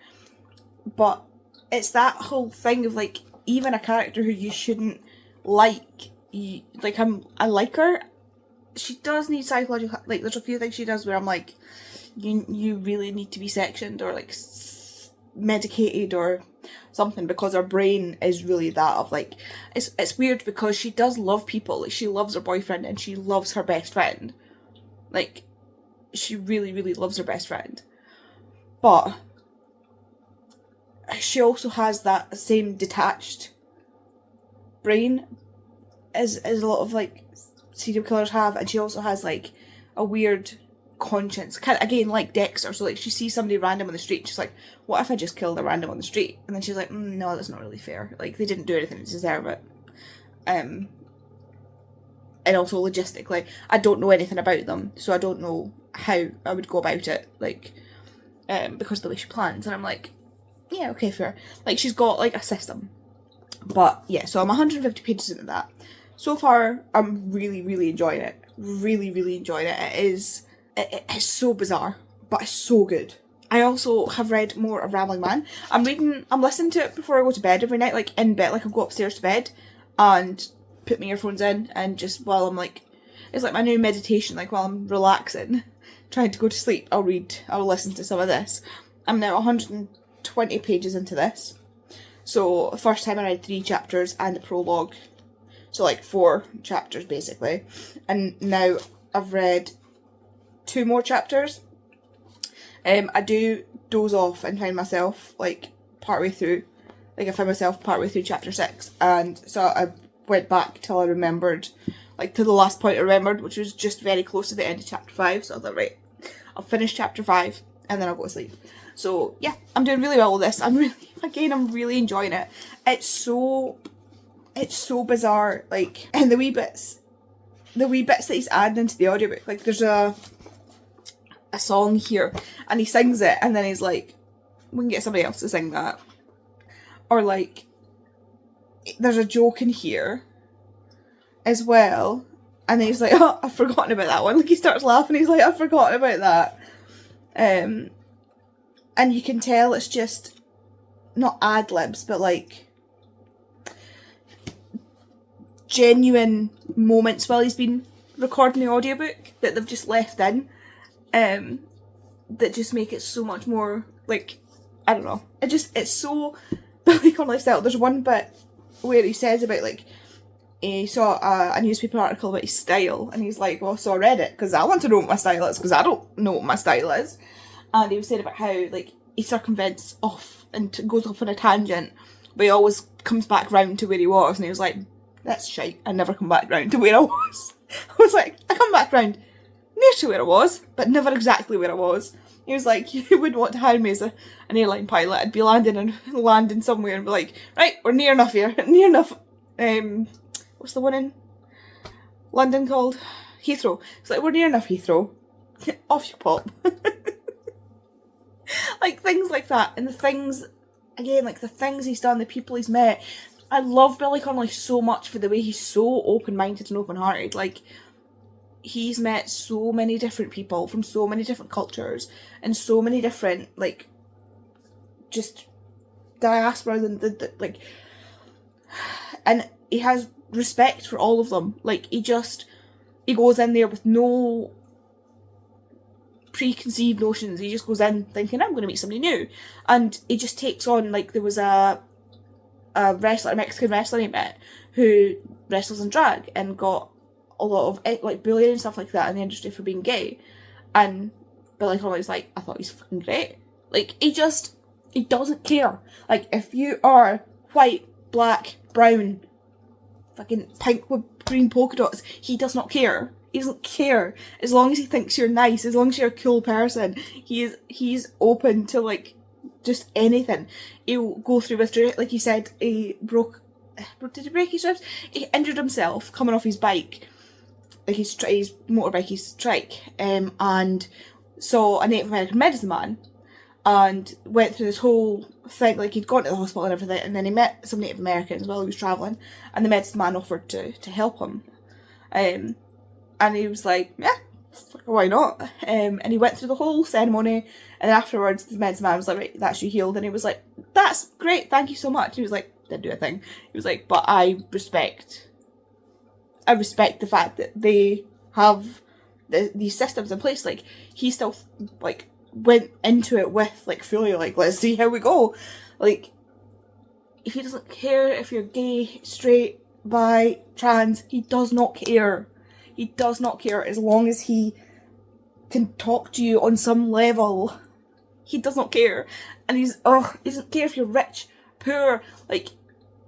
Speaker 1: But it's that whole thing of, like, even a character who you shouldn't like, I like her. She does need psychological, like, there's a few things she does where I'm like, you really need to be sectioned or, like, medicated or something, because her brain is really that of, like, it's weird because she does love people. Like, she loves her boyfriend and she loves her best friend. Like, she really, really loves her best friend. But she also has that same detached brain as a lot of, like, serial killers have, and she also has, like, a weird conscience, kind of, again, like Dexter. So, like, she sees somebody random on the street, she's like, what if I just killed a random on the street? And then she's like, no, that's not really fair. Like, they didn't do anything to deserve it. And also, logistically, I don't know anything about them, so I don't know how I would go about it, like, because of the way she plans. And I'm like, yeah, okay, fair. Like, she's got, like, a system. But, yeah, so I'm 150 pages into that. So far, I'm really, really enjoying it. Really, really enjoying it. It's so bizarre, but it's so good. I also have read more of Rambling Man. I'm listening to it before I go to bed every night, like, in bed, like, I'll go upstairs to bed and put my earphones in, and just while I'm, like, it's like my new meditation, like, while I'm relaxing, trying to go to sleep, I'll listen to some of this. I'm now 120 pages into this. So, the first time I read 3 chapters and the prologue. So, like, 4 chapters, basically. And now I've read 2 more chapters. I do doze off and find myself, like, partway through. Like, I found myself partway through chapter 6. And so I went back till I remembered, like, to the last point I remembered, which was just very close to the end of chapter 5. So I was like, right, I'll finish chapter 5 and then I'll go to sleep. So, yeah, I'm doing really well with this. I'm really enjoying it. It's so bizarre, like, and the wee bits that he's adding into the audiobook. Like, there's a song here, and he sings it, and then he's like, we can get somebody else to sing that. Or, like, there's a joke in here as well, and then he's like, oh, I've forgotten about that one. Like, he starts laughing, he's like, I've forgotten about that. And you can tell it's just not ad-libs, but, like, genuine moments while he's been recording the audiobook that they've just left in, that just make it so much more, like, I don't know, it's so Billy Connolly style. There's one bit where he says about, like, he saw a newspaper article about his style, and he's like, well, so I read it because I want to know what my style is, because I don't know what my style is. And he was saying about how, like, he circumvents off and goes off on a tangent, but he always comes back round to where he was, and he was like, that's shite, I never come back round to where I was. I was like, I come back round near to where I was, but never exactly where I was. He was like, you wouldn't want to hire me as an airline pilot. I'd be landing somewhere and be like, right, we're near enough here, near enough. What's the one in London called? Heathrow. It's like, we're near enough Heathrow. Off you pop. Like, things like that, and the things, again, like, the things he's done, the people he's met. I love Billy Connolly so much for the way he's so open-minded and open-hearted. Like, he's met so many different people from so many different cultures and so many different, like, just diaspora and like, and he has respect for all of them. Like, he goes in there with no preconceived notions. He just goes in thinking, I'm going to meet somebody new, and he just takes on, like, there was a wrestler, a Mexican wrestler he met, who wrestles in drag and got a lot of, like, bullying and stuff like that in the industry for being gay, and Billy Connolly's like, I thought he's fucking great. Like, he doesn't care. Like, if you are white, black, brown, fucking pink with green polka dots, he does not care. He doesn't care. As long as he thinks you're nice, as long as you're a cool person, he's open to, like, just anything. He'll go through withdrawal. Like he said, did he break his ribs? He injured himself coming off his bike, like his motorbike, his trike, and saw a Native American medicine man, and went through this whole thing. Like, he'd gone to the hospital and everything, and then he met some Native Americans while he was travelling, and the medicine man offered to help him. And he was like, yeah, why not? And he went through the whole ceremony, and afterwards the medicine man was like, right, that's you healed. And he was like, that's great, thank you so much. He was like, didn't do a thing. He was like, but I respect the fact that they have these systems in place. Like, he still, like, went into it with, like, fully, like, let's see how we go. Like, if he doesn't care if you're gay, straight, bi, trans, he does not care. He does not care, as long as he can talk to you on some level. He does not care. And he doesn't care if you're rich, poor. Like,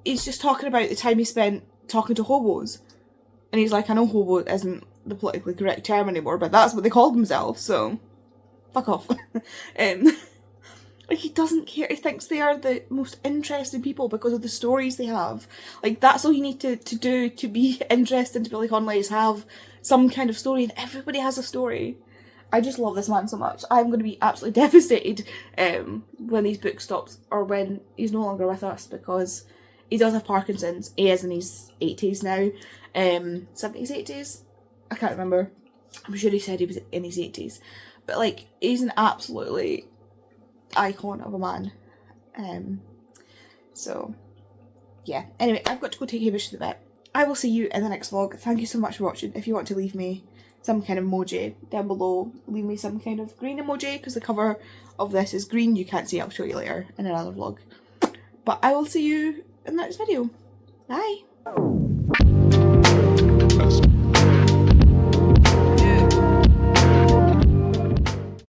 Speaker 1: he's just talking about the time he spent talking to hobos. And he's like, I know hobo isn't the politically correct term anymore, but that's what they called themselves, so fuck off. Like, he doesn't care. He thinks they are the most interesting people because of the stories they have. Like, that's all you need to do to be interesting to Billy Connolly, is have some kind of story, and everybody has a story. I just love this man so much. I'm going to be absolutely devastated when these books stop, or when he's no longer with us, because he does have Parkinson's. He is in his 80s now. 70s, 80s? I can't remember. I'm sure he said he was in his 80s. But, like, he's an absolutely icon of a man. So, yeah. Anyway, I've got to go take Hamish to the vet. I will see you in the next vlog. Thank you so much for watching. If you want to leave me some kind of emoji down below, leave me some kind of green emoji, because the cover of this is green. You can't see it, I'll show you later in another vlog. But I will see you in the next video. Bye!